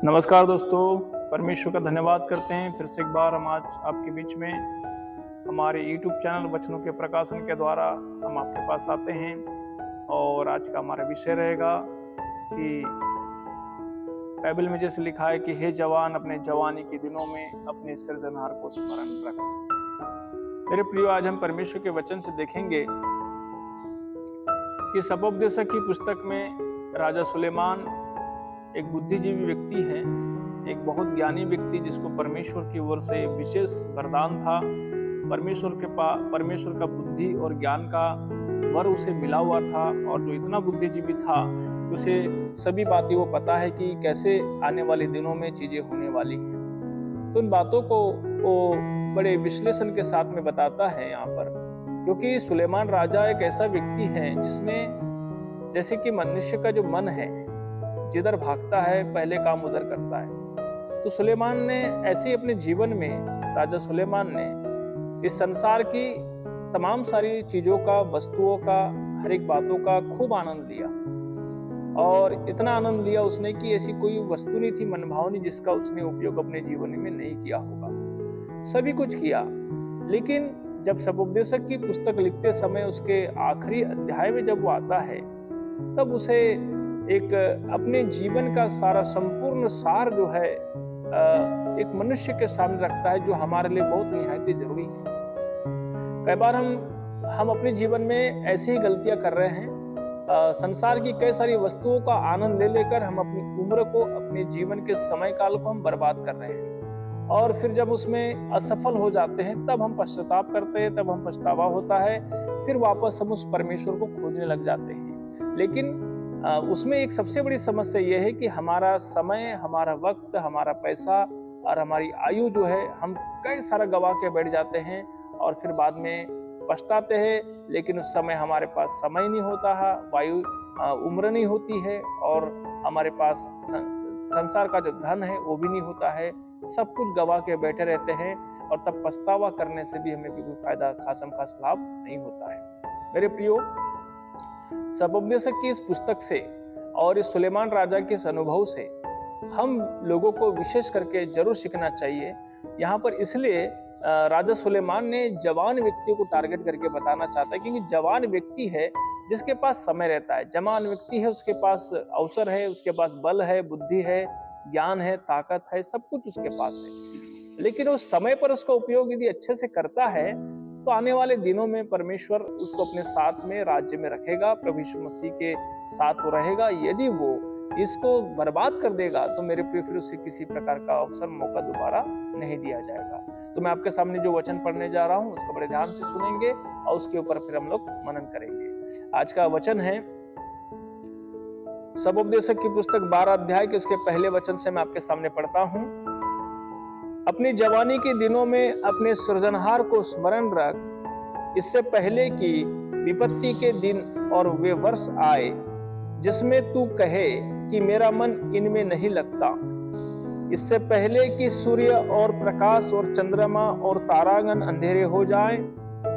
नमस्कार दोस्तों, परमेश्वर का धन्यवाद करते हैं। फिर से एक बार हम आज आपके बीच में हमारे YouTube चैनल वचनों के प्रकाशन के द्वारा हम आपके पास आते हैं। और आज का हमारा विषय रहेगा कि बाइबल में जैसे लिखा है कि हे जवान, अपने जवानी के दिनों में अपने सृजनहार को स्मरण रख। मेरे प्रियो, आज हम परमेश्वर के वचन से देखेंगे कि सबोपदेशक की पुस्तक में राजा सुलेमान एक बुद्धिजीवी व्यक्ति है, एक बहुत ज्ञानी व्यक्ति जिसको परमेश्वर की ओर से विशेष वरदान था। परमेश्वर का बुद्धि और ज्ञान का वर उसे मिला हुआ था, और जो इतना बुद्धिजीवी था कि उसे सभी बातें वो पता है कि कैसे आने वाले दिनों में चीजें होने वाली हैं। तो उन बातों को वो बड़े विश्लेषण के साथ में बताता है यहाँ पर, क्योंकि सुलेमान राजा एक ऐसा व्यक्ति है जिसमें जैसे कि मनुष्य का जो मन है जिधर भागता है पहले काम उधर करता है। तो सुलेमान ने ऐसे ही अपने जीवन में, राजा सुलेमान ने इस संसार की तमाम सारी चीजों का, वस्तुओं का, हर एक बातों का खूब आनंद लिया। और इतना आनंद लिया उसने कि ऐसी कोई वस्तु नहीं थी मनभावनी जिसका उसने उपयोग अपने जीवन में नहीं किया होगा। सभी कुछ किया, लेकिन जब सबोपदेशक की पुस्तक लिखते समय उसके आखिरी अध्याय में जब वो आता है, तब उसे एक अपने जीवन का सारा संपूर्ण सार जो है एक मनुष्य के सामने रखता है, जो हमारे लिए बहुत निहायत जरूरी है। कई बार हम अपने जीवन में ऐसी ही गलतियां कर रहे हैं। संसार की कई सारी वस्तुओं का आनंद ले लेकर हम अपनी उम्र को, अपने जीवन के समय काल को हम बर्बाद कर रहे हैं, और फिर जब उसमें असफल हो जाते हैं तब हम पश्चाताप करते हैं, तब हम पछतावा होता है, फिर वापस हम उस परमेश्वर को खोजने लग जाते हैं। लेकिन उसमें एक सबसे बड़ी समस्या यह है कि हमारा समय, हमारा वक्त, हमारा पैसा और हमारी आयु जो है हम कई सारा गवा के बैठ जाते हैं, और फिर बाद में पछताते हैं। लेकिन उस समय हमारे पास समय नहीं होता है, उम्र नहीं होती है, और हमारे पास संसार का जो धन है वो भी नहीं होता है। सब कुछ गवा के बैठे रहते हैं, और तब पछतावा करने से भी हमें कोई फायदा, खासम खास लाभ नहीं होता है। मेरे प्रियो, सबोपदेशक की इस पुस्तक से और इस सुलेमान राजा के इस अनुभव से हम लोगों को विशेष करके जरूर सीखना चाहिए। यहाँ पर इसलिए राजा सुलेमान ने जवान व्यक्ति को टारगेट करके बताना चाहता है, क्योंकि जवान व्यक्ति है जिसके पास समय रहता है, जवान व्यक्ति है, उसके पास अवसर है, उसके पास बल है, बुद्धि है, ज्ञान है, ताकत है, सब कुछ उसके पास है। लेकिन उस समय पर उसका उपयोग यदि अच्छे से करता है तो आने वाले दिनों में परमेश्वर उसको अपने साथ में, राज्य में रखेगा, प्रभु यीशु मसीह के साथ वो रहेगा। यदि वो इसको बर्बाद कर देगा तो मेरे प्रिय, फिर उसे किसी प्रकार का अवसर, मौका दोबारा नहीं दिया जाएगा। तो मैं आपके सामने जो वचन पढ़ने जा रहा हूँ उसको बड़े ध्यान से सुनेंगे, और उसके ऊपर फिर हम लोग मनन करेंगे। आज का वचन है सबोपदेशक की पुस्तक 12 अध्याय के उसके पहले वचन से मैं आपके सामने पढ़ता हूँ। अपनी जवानी के दिनों में अपने सृजनहार को स्मरण रख, इससे पहले कि विपत्ति के दिन और वे वर्ष आए जिसमें तू कहे कि मेरा मन इनमें नहीं लगता। इससे पहले कि सूर्य और प्रकाश और चंद्रमा और तारागण अंधेरे हो जाएं,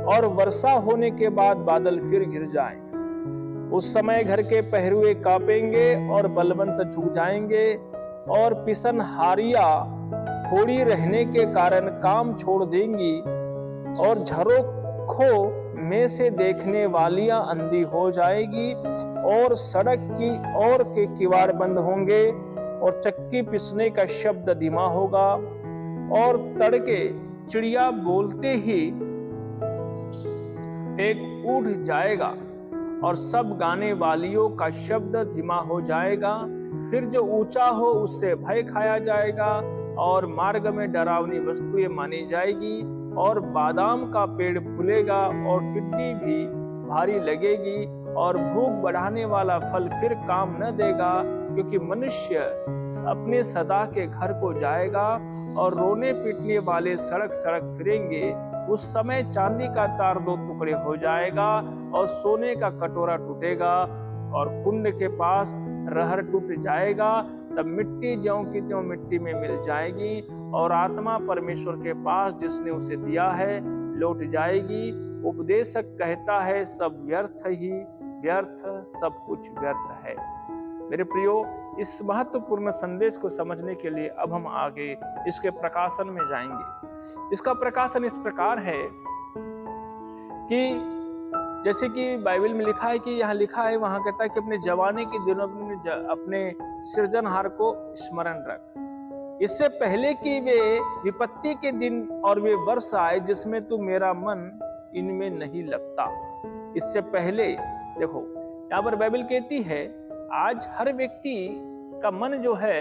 और वर्षा होने के बाद बादल फिर घिर जाएं। उस समय घर के पहरुए कांपेंगे और बलवंत झुक जाएंगे, और पिसनहारियां थोड़ी रहने के कारण काम छोड़ देंगी, और झरोखों में से देखने वालियां अंधी हो जाएगी, और सड़क की ओर के किवाड़ बंद होंगे, और चक्की पिसने का शब्द धीमा होगा, और तड़के चिड़िया बोलते ही एक उड़ जाएगा, और सब गाने वालियों का शब्द धीमा हो जाएगा। फिर जो ऊंचा हो उससे भय खाया जाएगा, और मार्ग में डरावनी वस्तुएं मानी जाएगी, और बादाम का पेड़ फूलेगा, और टिड्डी भी भारी लगेगी, और भूख बढ़ाने वाला फल फिर काम न देगा, क्योंकि मनुष्य अपने सदा के घर को जाएगा, और रोने पीटने वाले सड़क सड़क फिरेंगे। उस समय चांदी का तार 2 टुकड़े हो जाएगा, और सोने का कटोरा टूटेगा, और कुंड के पास रहर टूट जाएगा। तब मिट्टी ज्यों की त्यों मिट्टी में मिल जाएगी, और आत्मा परमेश्वर के पास जिसने उसे दिया है लौट जाएगी। उपदेशक कहता है सब व्यर्थ ही व्यर्थ, सब कुछ व्यर्थ है। मेरे प्रियो, इस महत्वपूर्ण संदेश को समझने के लिए अब हम आगे इसके प्रकाशन में जाएंगे। इसका प्रकाशन इस प्रकार है कि जैसे कि बाइबल में लिखा है कि यहाँ लिखा है, वहां कहता है कि अपने जवानी के दिनों में अपने सृजनहार को स्मरण रख, इससे पहले कि वे विपत्ति के दिन और वे वर्ष आए जिसमें तू मेरा मन इनमें नहीं लगता। इससे पहले देखो, यहाँ पर बाइबल कहती है आज हर व्यक्ति का मन जो है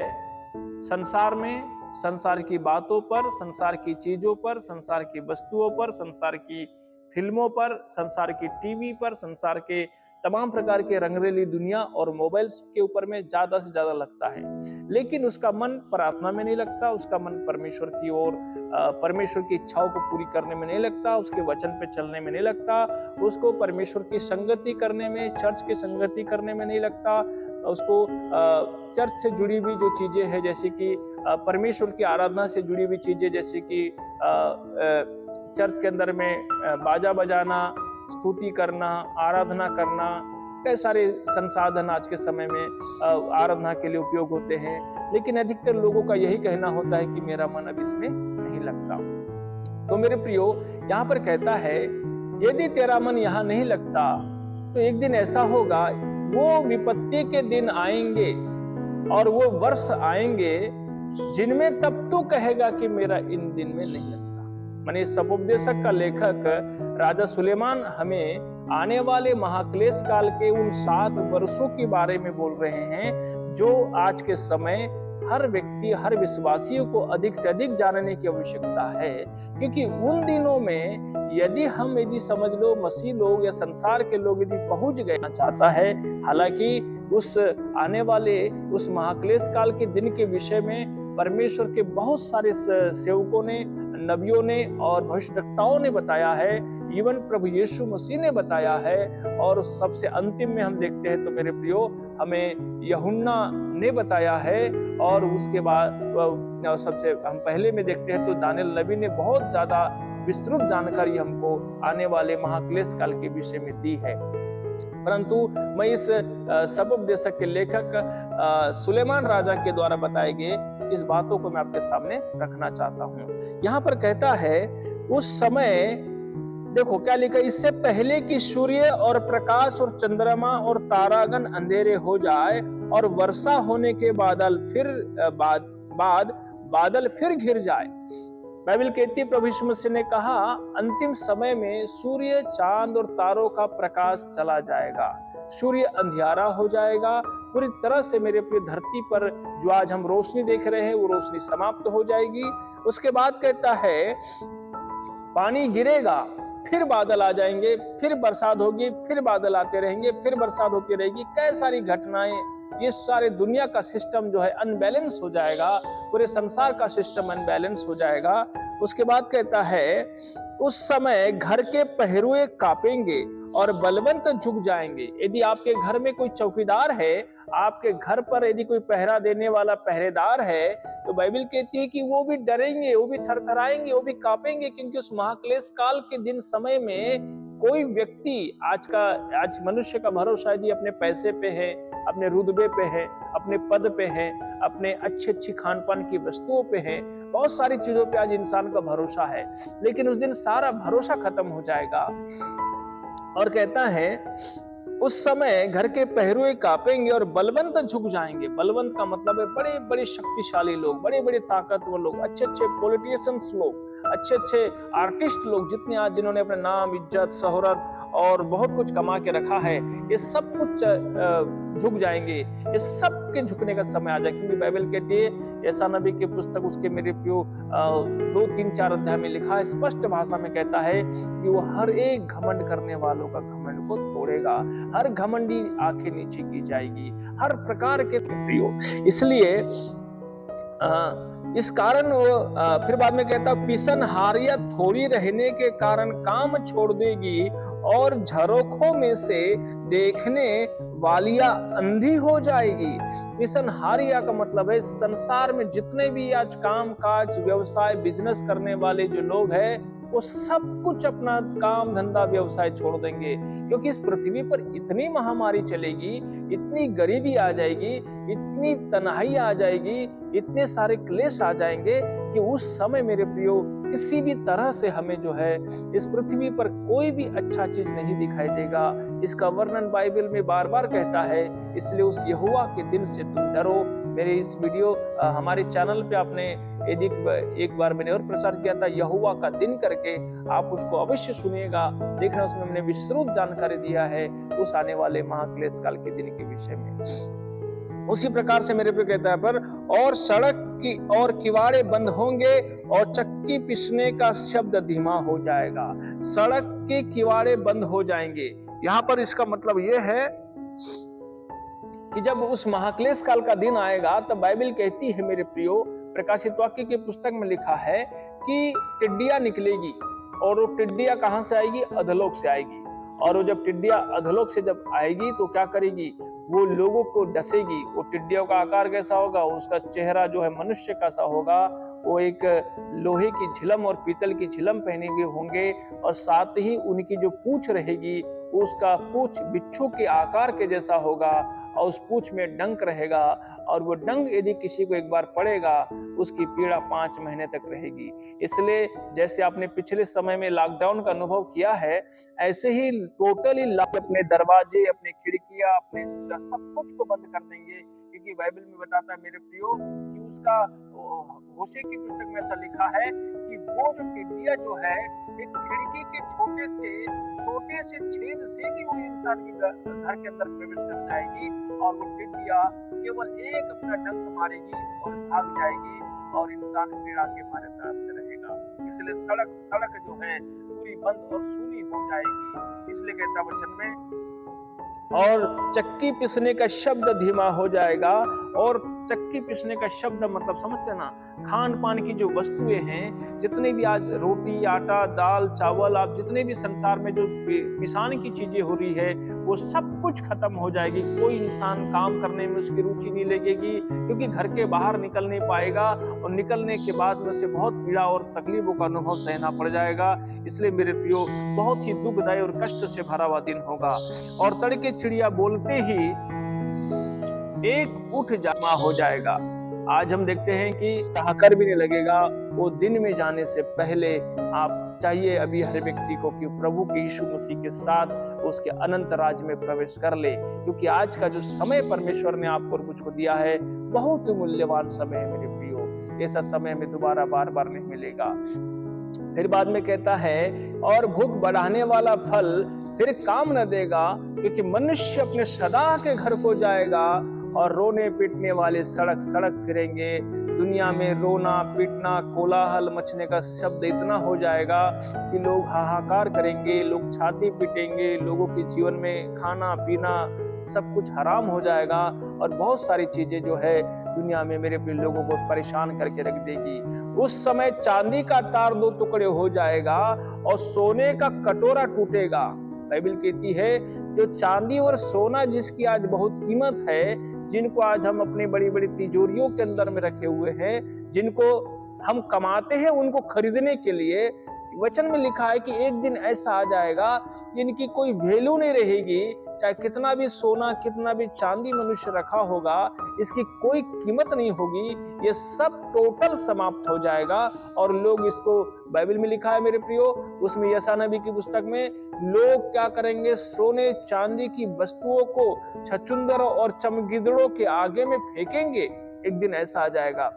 संसार में, संसार की बातों पर, संसार की चीजों पर, संसार की वस्तुओं पर, संसार की फिल्मों पर, संसार की टीवी पर, संसार के तमाम प्रकार के रंगरेली दुनिया और मोबाइल्स के ऊपर में ज्यादा से ज्यादा लगता है, लेकिन उसका मन प्रार्थना में नहीं लगता, उसका मन परमेश्वर की ओर, परमेश्वर की इच्छाओं को पूरी करने में नहीं लगता, उसके वचन पे चलने में नहीं लगता, उसको परमेश्वर की संगति करने में, चर्च की संगति करने में नहीं लगता, उसको चर्च से जुड़ी हुई जो चीजें हैं, जैसे कि परमेश्वर की आराधना से जुड़ी हुई चीजें, जैसे कि चर्च के अंदर में बाजा बजाना, स्तुति करना, आराधना करना, कई सारे संसाधन आज के समय में आराधना के लिए उपयोग होते हैं, लेकिन अधिकतर लोगों का यही कहना होता है कि मेरा मन अब इसमें नहीं लगता। तो मेरे प्रियो, यहाँ पर कहता है यदि तेरा मन यहाँ नहीं लगता तो एक दिन ऐसा होगा, वो विपत्ति के दिन आएंगे और वो वर्ष आएंगे जिनमें तब तू कहेगा कि मेरा इन दिन में नहीं लगता। माने सपोपदेशक का लेखक राजा सुलेमान हमें आने वाले महाक्लेश काल के उन 7 वर्षों के बारे में बोल रहे हैं, जो आज के समय हर व्यक्ति, हर विश्वासियों को अधिक से अधिक जानने की आवश्यकता है, क्योंकि उन दिनों में यदि समझ लो मसीह लोग या संसार के लोग यदि पहुंच गए चाहता है, हालांकि उस आने वाले उस महाक्लेश काल के दिन के विषय में परमेश्वर के बहुत सारे सेवकों ने, नबियों ने और भविष्यवक्ताओं ने बताया है, इवन प्रभु यीशु मसीह ने बताया है, और सबसे अंतिम में हम देखते हैं तो मेरे प्रियो हमें यूहन्ना ने बताया है, और उसके बाद सबसे हम पहले में देखते हैं तो दानिएल नबी ने बहुत ज्यादा विस्तृत जानकारी हमको आने वाले महाक्लेश काल के विषय में दी है। परंतु मैं इस सपोपदेशक के लेखक सुलेमान राजा के द्वारा बताए गए इस बातों को मैं आपके सामने रखना चाहता हूँ। यहाँ पर कहता है उस समय, देखो क्या लिखा, इससे पहले कि सूर्य और प्रकाश और चंद्रमा और तारागण अंधेरे हो जाए और वर्षा होने के बादल फिर घिर जाए। बाइबल कहती है प्रभु यीशु मसीह ने कहा अंतिम समय में सूर्य, चांद और तारों का प्रकाश चला जाएगा, सूर्य अंधियारा हो जाएगा, पूरी तरह से मेरे प्रिय धरती पर जो आज हम रोशनी देख रहे हैं वो रोशनी समाप्त हो जाएगी। उसके बाद कहता है पानी गिरेगा, फिर बादल आ जाएंगे, फिर बरसात होगी, फिर बादल आते रहेंगे, फिर बरसात होती रहेगी, कई सारी घटनाएं, ये सारे दुनिया का सिस्टम जो है अनबैलेंस हो जाएगा, पूरे संसार का सिस्टम अनबैलेंस हो जाएगा। उसके बाद कहता है उस समय घर के पहरुए कांपेंगे और बलवंत झुक जाएंगे। यदि आपके घर में कोई चौकीदार है, आपके घर पर यदि कोई पहरा देने वाला पहरेदार है, तो बाइबल कहती है कि वो भी डरेंगे, वो भी थरथराएंगे, वो भी कांपेंगे, क्योंकि उस महाक्लेश काल के दिन समय में कोई व्यक्ति आज मनुष्य का भरोसा यदि अपने पैसे पे है, अपने रुतबे पे है, अपने पद पे है, अपने अच्छी खान पान की वस्तुओं पे है, बहुत सारी चीजों पे आज इंसान का भरोसा है, लेकिन उस दिन सारा भरोसा खत्म हो जाएगा। और कहता है उस समय घर के पहरुए कांपेंगे और बलवंत झुक जाएंगे। बलवंत का मतलब है बड़े बड़े शक्तिशाली लोग, बड़े बड़े ताकतवर लोग, अच्छे पॉलिटिशियंस लोग, अच्छे आर्टिस्ट लोग, जितने आज जिन्होंने अपने नाम, इज्जत, शोहरत और बहुत कुछ कमा के रखा है, ये सब कुछ झुक जाएंगे, ये सब के झुकने का समय आ जाएगा। क्योंकि बाइबल कहती है, ऐसा नबी की पुस्तक उसके मेरे प्रियो 2, 3, 4 अध्याय में लिखा है, स्पष्ट भाषा में कहता है कि वो हर एक घमंड करने वालों का घमंड को तोड़ेगा, हर घमंडी आंखें नीचे की जाएगी, हर प्रकार के प्रियो। इसलिए इस कारण वो फिर बाद में कहता पिसनहारियां थोड़ी रहने के कारण काम छोड़ देगी और झरोखों में से देखने वालियां अंधी हो जाएगी। पिसनहारिया का मतलब है संसार में जितने भी आज काम काज, व्यवसाय, बिजनेस करने वाले जो लोग हैं, वो सब कुछ अपना काम धंधा व्यवसाय छोड़ देंगे, क्योंकि इस पृथ्वी पर इतनी महामारी चलेगी, इतनी गरीबी आ जाएगी, इतनी तन्हाई आ जाएगी, इतने सारे क्लेश आ जाएंगे कि उस समय मेरे प्रियो किसी भी तरह से हमें जो है इस पृथ्वी पर कोई भी अच्छा चीज नहीं दिखाई देगा। इसका वर्णन बाइबल में बार बार कहता है। इसलिए उस यहोवा के दिन से तुम डरो। मेरे इस वीडियो हमारे चैनल पे आपने एक बार मैंने और प्रचार किया था यहोवा का दिन करके, आप उसको अवश्य सुनिएगा, देखना उसमें हमने विस्तृत जानकारी दिया है उस आने वाले महाक्लेश काल के दिन के विषय में। उसी प्रकार से मेरे पे कहता है पर और सड़क की और किवाड़े बंद होंगे और चक्की पिसने का शब्द धीमा हो जाएगा। सड़क के किवाड़े बंद हो जाएंगे। यहाँ पर इसका मतलब यह है कि जब उस महाक्लेश काल का दिन आएगा तब बाइबल कहती है मेरे प्रियो, प्रकाशित वाक्य की पुस्तक में लिखा है कि टिड्डियां निकलेगी, और वो टिड्डियां कहां से आएगी? अधोलोक से आएगी। और वो जब टिड्डियां अधोलोक से जब आएगी तो क्या करेगी? वो लोगों को डसेगी। वो टिड्डियों का आकार कैसा होगा? उसका चेहरा जो है मनुष्य का सा होगा। वो एक लोहे की झिलम और पीतल की झिलम पहने हुए होंगे, और साथ ही उनकी जो पूंछ रहेगी उसका पूंछ बिच्छू के आकार के जैसा होगा, और उस पूंछ में डंक रहेगा, और वो डंक यदि किसी को एक बार पड़ेगा उसकी पीड़ा 5 महीने तक रहेगी। इसलिए जैसे आपने पिछले समय में लॉकडाउन का अनुभव किया है, ऐसे ही टोटली अपने दरवाजे, अपने खिड़कियां, अपने सब कुछ को बंद कर देंगे, क्योंकि बाइबल में बताता है मेरे प्रियो कि उसका होशे की पुस्तक में ऐसा लिखा है कि वो जो टिड्डियां जो है एक खिड़की के छोटे से छेद से भी वो इंसान के घर के अंदर प्रवेश कर जाएगी, और वो टिड्डियां केवल एक अपना डंक मारेगी और भाग जाएगी, और इंसान पीड़ा के मारे तड़पते रहेगा। इसलिए सड़क जो है पूरी बंद और सूनी हो जाएगी। इसलिए कहता वचन में और चक्की पिसने का शब्द धीमा हो जाएगा। और चक्की पिसने का शब्द मतलब समझते ना, खान पान की जो वस्तुएं हैं, जितने भी आज रोटी, आटा, दाल, चावल, आप जितने भी संसार में जो पिसान की चीजें हो रही है वो सब कुछ खत्म हो जाएगी। कोई इंसान काम करने में उसकी रुचि नहीं लगेगी, क्योंकि घर के बाहर निकल नहीं पाएगा, और निकलने के बाद में उसे बहुत पीड़ा और तकलीफों का अनुभव सहना पड़ जाएगा। इसलिए मेरे प्रियो बहुत ही दुखदायी और कष्ट से भरा हुआ दिन होगा। और तड़के चिड़िया बोलते ही एक उठ जमा हो जाएगा। आज हम देखते हैं कि ठहाकर भी नहीं लगेगा। वो दिन में जाने से पहले आप चाहिए अभी हर व्यक्ति को कि प्रभु के यीशु मसीह के साथ उसके अनंत राज में प्रवेश कर ले, क्योंकि आज का जो समय परमेश्वर ने आपको और मुझको दिया है बहुत मूल्यवान समय है मेरे प्रियो। ऐसा समय हमें दोबारा बार बार नहीं मिलेगा। फिर बाद में कहता है और भूख बढ़ाने वाला फल फिर काम न देगा, क्योंकि मनुष्य अपने सदा के घर को जाएगा, और रोने पीटने वाले सड़क सड़क फिरेंगे। दुनिया में रोना पीटना, कोलाहल मचने का शब्द इतना हो जाएगा कि लोग हाहाकार करेंगे, लोग छाती पीटेंगे, लोगों के जीवन में खाना पीना सब कुछ हराम हो जाएगा, और बहुत सारी चीजें जो है दुनिया में मेरे प्रिय लोगों को परेशान करके रख देगी। उस समय चांदी का तार 2 टुकड़े हो जाएगा और सोने का कटोरा टूटेगा। बाइबल कहती है जो चांदी और सोना जिसकी आज बहुत कीमत है, जिनको आज हम अपनी बड़ी बड़ी तिजोरियों के अंदर में रखे हुए हैं, जिनको हम कमाते हैं उनको खरीदने के लिए, वचन में लिखा है कि एक दिन ऐसा आ जाएगा इनकी कोई वैल्यू नहीं रहेगी। चाहे कितना भी सोना कितना भी चांदी मनुष्य रखा होगा, इसकी कोई कीमत नहीं होगी। ये सब टोटल समाप्त हो जाएगा। और लोग इसको बाइबल में लिखा है मेरे प्रियो, उसमें यशायाह नबी की पुस्तक में लोग क्या करेंगे, सोने चांदी की वस्तुओं को छछुंदरों और चमगिदड़ों के आगे में फेंकेंगे। एक दिन ऐसा आ जाएगा।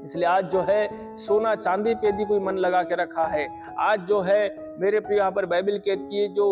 इसलिए आज जो है सोना चांदी पे भी कोई मन लगा के रखा है, आज जो है मेरे प्रिय यहाँ पर बाइबल कहती है जो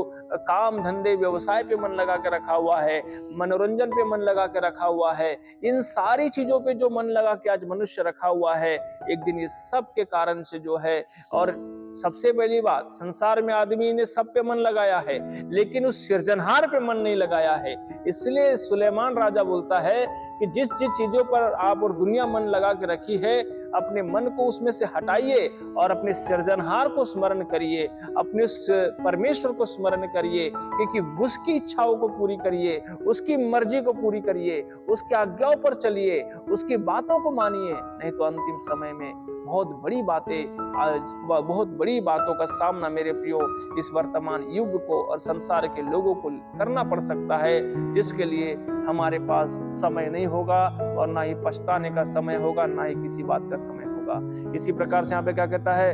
काम धंधे व्यवसाय पे मन लगा के रखा हुआ है, मनोरंजन पे मन लगा के रखा हुआ है, इन सारी चीजों पे जो मन लगा के आज मनुष्य रखा हुआ है, एक दिन इस सब के कारण से जो है, और सबसे पहली बात संसार में आदमी ने सब पे मन लगाया है लेकिन उस सृजनहार पे मन नहीं लगाया है। इसलिए सुलेमान राजा बोलता है कि जिस जिस चीजों पर आप और दुनिया मन लगा के रखी है, अपने मन को उसमें से हटाइए और अपने सृजनहार को स्मरण करिए, अपने परमेश्वर को स्मरण करिए, क्योंकि उसकी इच्छाओं को पूरी करिए, उसकी मर्जी को पूरी करिए, उसके आज्ञाओं पर चलिए, उसकी बातों को मानिए, नहीं तो अंतिम समय में बहुत बड़ी बातें, आज बहुत बड़ी बातों का सामना मेरे प्रियो इस वर्तमान युग को और संसार के लोगों को करना पड़ सकता है, जिसके लिए हमारे पास समय नहीं होगा और ना ही पछताने का समय होगा, ना ही किसी बात का समय होगा। इसी प्रकार से यहाँ पे क्या कहता है,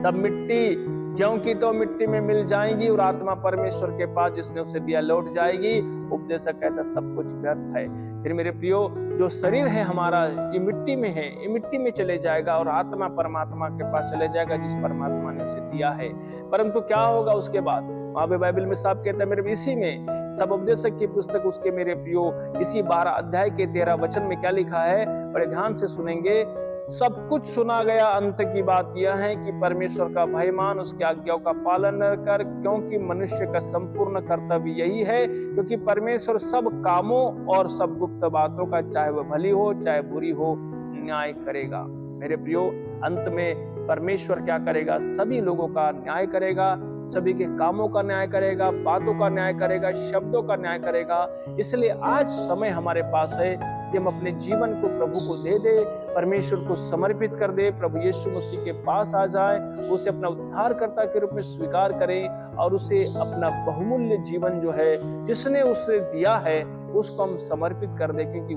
तब मिट्टी ज्यों की तो मिट्टी में मिल जाएगी और आत्मा परमेश्वर के पास जिसने उसे दिया लौट जाएगी। उपदेशक कहता सब कुछ व्यर्थ है। फिर मेरे प्रियो, जो शरीर है हमारा ये मिट्टी में है, ये मिट्टी में चले जाएगा और आत्मा परमात्मा के पास चले जाएगा जिस परमात्मा ने उसे दिया है। परंतु क्या होगा उसके बाद? वहां पे बाइबल में साफ कहता है मेरे, इसी में सब उपदेशक की पुस्तक उसके मेरे प्रियो इसी 12 अध्याय के 13 वचन में क्या लिखा है, बड़े ध्यान से सुनेंगे। सब कुछ सुना गया, अंत की बात यह है कि परमेश्वर का भय मान, उसकी आज्ञाओं का पालन कर, क्योंकि मनुष्य का संपूर्ण कर्तव्य यही है, क्योंकि परमेश्वर सब कामों और सब गुप्त बातों का, चाहे वह भली हो चाहे बुरी हो, न्याय करेगा। मेरे प्रियो, अंत में परमेश्वर क्या करेगा? सभी लोगों का न्याय करेगा, सभी के कामों का न्याय करेगा, बातों का न्याय करेगा, शब्दों का न्याय करेगा। इसलिए आज समय हमारे पास है कि हम अपने जीवन को प्रभु को दे दे, परमेश्वर को समर्पित कर दे, प्रभु यीशु मसीह के पास आ जाए, उसे अपना उद्धारकर्ता के रूप में स्वीकार करें और उसे अपना बहुमूल्य जीवन जो है जिसने उसे दिया है उसको हम समर्पित कर दे, क्योंकि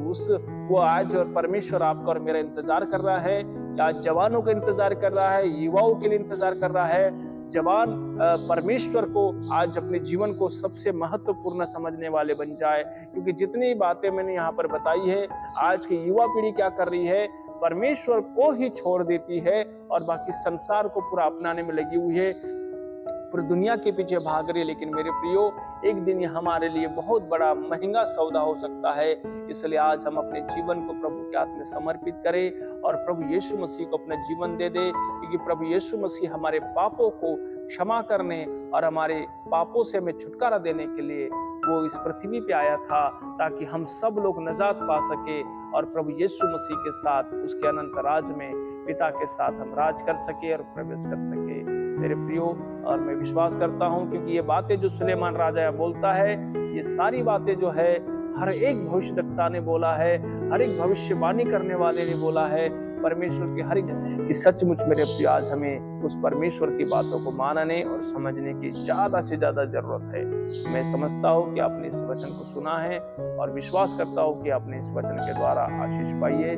वो आज और परमेश्वर आपका और मेरा इंतजार कर रहा है। आज जवानों का इंतजार कर रहा है, युवाओं के लिए इंतजार कर रहा है। जवान परमेश्वर को आज अपने जीवन को सबसे महत्वपूर्ण समझने वाले बन जाए, क्योंकि जितनी बातें मैंने यहाँ पर बताई है, आज की युवा पीढ़ी क्या कर रही है? परमेश्वर को ही छोड़ देती है और बाकी संसार को पूरा अपनाने में लगी हुई है, पूरी दुनिया के पीछे भाग रही है। लेकिन मेरे प्रियो, एक दिन ये हमारे लिए बहुत बड़ा महंगा सौदा हो सकता है। इसलिए आज हम अपने जीवन को प्रभु के हाथ में समर्पित करें और प्रभु यीशु मसीह को अपना जीवन दे दे, क्योंकि प्रभु यीशु मसीह हमारे पापों को क्षमा करने और हमारे पापों से हमें छुटकारा देने के लिए वो इस पृथ्वी पे आया था, ताकि हम सब लोग निजात पा सके और प्रभु यीशु मसीह के साथ उसके अनंत राज में पिता के साथ हम राज कर सके और प्रवेश कर सके। मेरे प्रियो, और मैं विश्वास करता हूं, क्योंकि ये बातें जो सुलेमान राजा बोलता है, ये सारी बातें जो है हर एक भविष्यद्वक्ता ने बोला है, हर एक भविष्यवाणी करने वाले ने बोला है, परमेश्वर की हर एक कि सचमुच मेरे प्रिय आज हमें उस परमेश्वर की बातों को मानने और समझने की ज्यादा से ज्यादा जरूरत है। मैं समझता हूँ कि आपने इस वचन को सुना है और विश्वास करता हूँ कि आपने इस वचन के द्वारा आशीष पाई है।